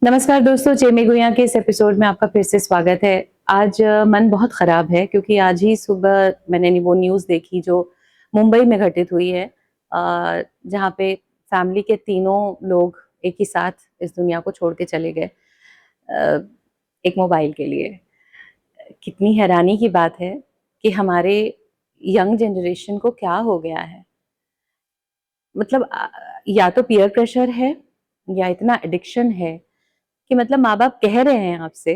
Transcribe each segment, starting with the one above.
नमस्कार दोस्तों, जेमी गुइया के इस एपिसोड में आपका फिर से स्वागत है। आज मन बहुत ख़राब है क्योंकि आज ही सुबह मैंने वो न्यूज़ देखी जो मुंबई में घटित हुई है, जहाँ पे फैमिली के तीनों लोग एक ही साथ इस दुनिया को छोड़ के चले गए, एक मोबाइल के लिए। कितनी हैरानी की बात है कि हमारे यंग जनरेशन को क्या हो गया है। मतलब या तो पीयर प्रेशर है या इतना एडिक्शन है कि मतलब माँ-बाप कह रहे हैं आपसे,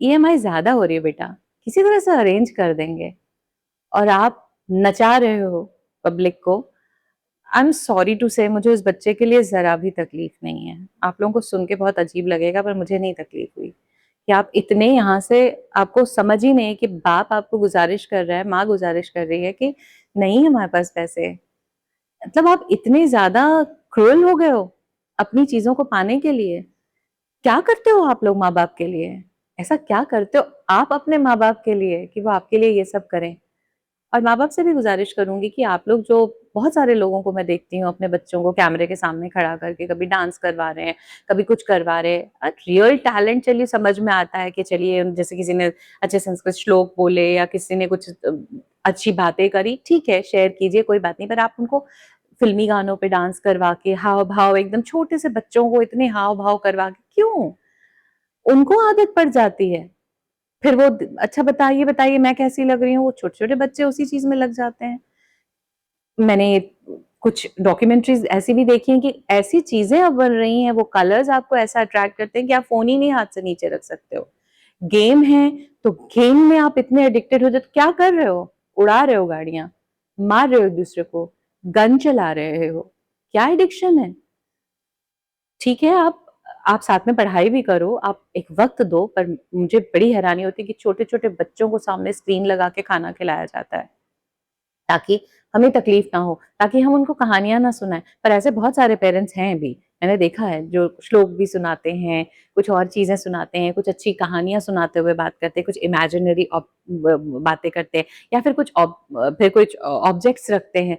ईएमआई ज़्यादा हो रही है बेटा, किसी तरह से अरेंज कर देंगे, और आप नचा रहे हो पब्लिक को। आई एम सॉरी टू से, मुझे उस बच्चे के लिए ज़रा भी तकलीफ नहीं है। आप लोगों को सुन के बहुत अजीब लगेगा पर मुझे नहीं तकलीफ हुई कि आप इतने यहाँ से, आपको समझ ही नहीं है कि बाप आपको गुज़ारिश कर रहा है, माँ गुज़ारिश कर रही है कि नहीं हमारे पास पैसे। मतलब आप इतने ज़्यादा क्रूअल हो गए हो अपनी चीज़ों को पाने के लिए। क्या करते हो आप लोग माँ-बाप के लिए? ऐसा क्या करते हो आप अपने माँ-बाप के लिए कि वो आपके लिए ये सब करें? और माँ-बाप से भी गुज़ारिश करूँगी कि आप लोग, जो बहुत सारे लोगों को मैं देखती हूँ अपने बच्चों को कैमरे के सामने खड़ा करके कभी डांस करवा रहे हैं, कभी कुछ करवा रहे हैं। रियल टैलेंट चलिए समझ में आता है कि चलिए जैसे किसी ने अच्छे संस्कृत श्लोक बोले या किसी ने कुछ अच्छी बातें करी, ठीक है, शेयर कीजिए, कोई बात नहीं। पर आप उनको फ़िल्मी गानों पे डांस करवा के, हाव-भाव, एकदम छोटे से बच्चों को इतने हाव-भाव करवा के क्यों? उनको आदत पड़ जाती है। फिर वो अच्छा बताइए, बताइए मैं कैसी लग रही हूँ? वो छोटे-छोटे बच्चे उसी चीज़ में लग जाते हैं। मैंने कुछ डॉक्यूमेंट्रीज़ ऐसी भी देखी हैं कि ऐसी चीज़ें अब बन रही हैं, वो कलर्स आपको ऐसा अट्रैक्ट करते हैं कि आप फ़ोन ही नहीं हाथ से नीचे रख सकते हो। गेम है, तो गेम में आप इतने एडिक्टेड हो जाते, क्या कर रहे हो? उड़ा रहे हो गाड़ियाँ, मार रहे हो एक-दूसरे को, गन चला रहे हो। क्या एडिक्शन है? ठीक है, आप साथ में पढ़ाई भी करो, आप एक वक़्त दो, पर मुझे बड़ी हैरानी होती है कि छोटे-छोटे बच्चों को सामने स्क्रीन लगा के खाना खिलाया जाता है, ताकि हमें तकलीफ ना हो, ताकि हम उनको कहानियाँ ना सुनाएँ। पर ऐसे बहुत सारे पेरेंट्स हैं भी, मैंने देखा है, जो श्लोक भी सुनाते हैं, कुछ और चीज़ें सुनाते हैं, कुछ अच्छी कहानियाँ सुनाते हुए बात करते हैं, कुछ इमेजिनरी बातें करते हैं, या फिर कुछ ऑब्जेक्ट्स रखते हैं।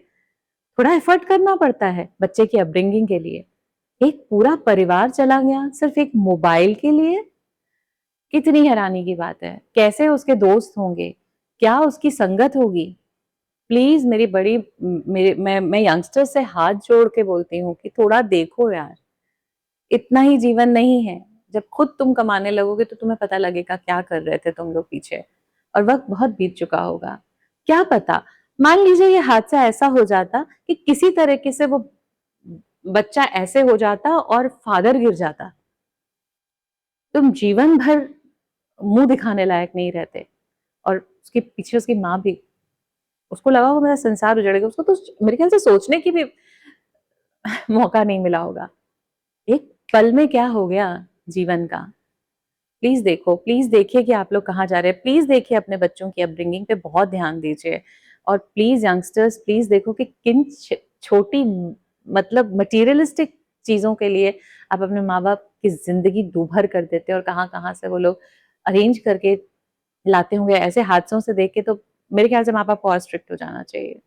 थोड़ा एफर्ट करना पड़ता है बच्चे की अपब्रिंगिंग के लिए। एक पूरा परिवार चला गया सिर्फ एक मोबाइल के लिए। कितनी हैरानी की बात है। कैसे उसके दोस्त होंगे? क्या उसकी संगत होगी? प्लीज़ मेरी बड़ी मेरे मैं यंगस्टर्स से हाथ जोड़ के बोलती हूँ कि थोड़ा देखो यार, इतना ही जीवन नहीं है। जब खुद तुम कमाने लगोगे तो तुम्हें पता लगेगा क्या कर रहे थे तुम लोग पीछे, और वक़्त बहुत बीत चुका होगा। क्या पता, मान लीजिए ये हादसा ऐसा हो जाता कि किसी तरीके से वो बच्चा ऐसे हो जाता और फादर गिर जाता, तुम जीवन भर मुँह दिखाने लायक नहीं रहते। और उसके पीछे उसकी माँ भी, उसको लगा होगा मेरा संसार उजड़ गया, उसको तो मेरे ख्याल से सोचने की भी मौका नहीं मिला होगा। एक पल में क्या हो गया जीवन का। प्लीज़ देखो, प्लीज़ देखिए कि आप लोग कहाँ जा रहे हैं। प्लीज़ देखिए अपने बच्चों की अपब्रिंगिंग पे बहुत ध्यान दीजिए, और प्लीज़ यंगस्टर्स, प्लीज़ देखो कि किन छोटी मतलब मटीरियलिस्टिक चीज़ों के लिए आप अपने माँ-बाप की ज़िंदगी दूभर कर देते हो, और कहाँ-कहाँ से वो लोग अरेंज करके लाते होंगे। ऐसे हादसों से देख के तो मेरे ख्याल से माँ-बाप को और स्ट्रिक्ट हो जाना चाहिए।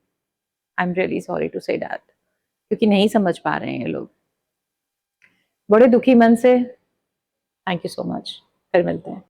I am really sorry to say that, क्योंकि नहीं समझ पा रहे हैं ये लोग। बड़े दुखी मन से थैंक यू सो मच। फिर मिलते हैं।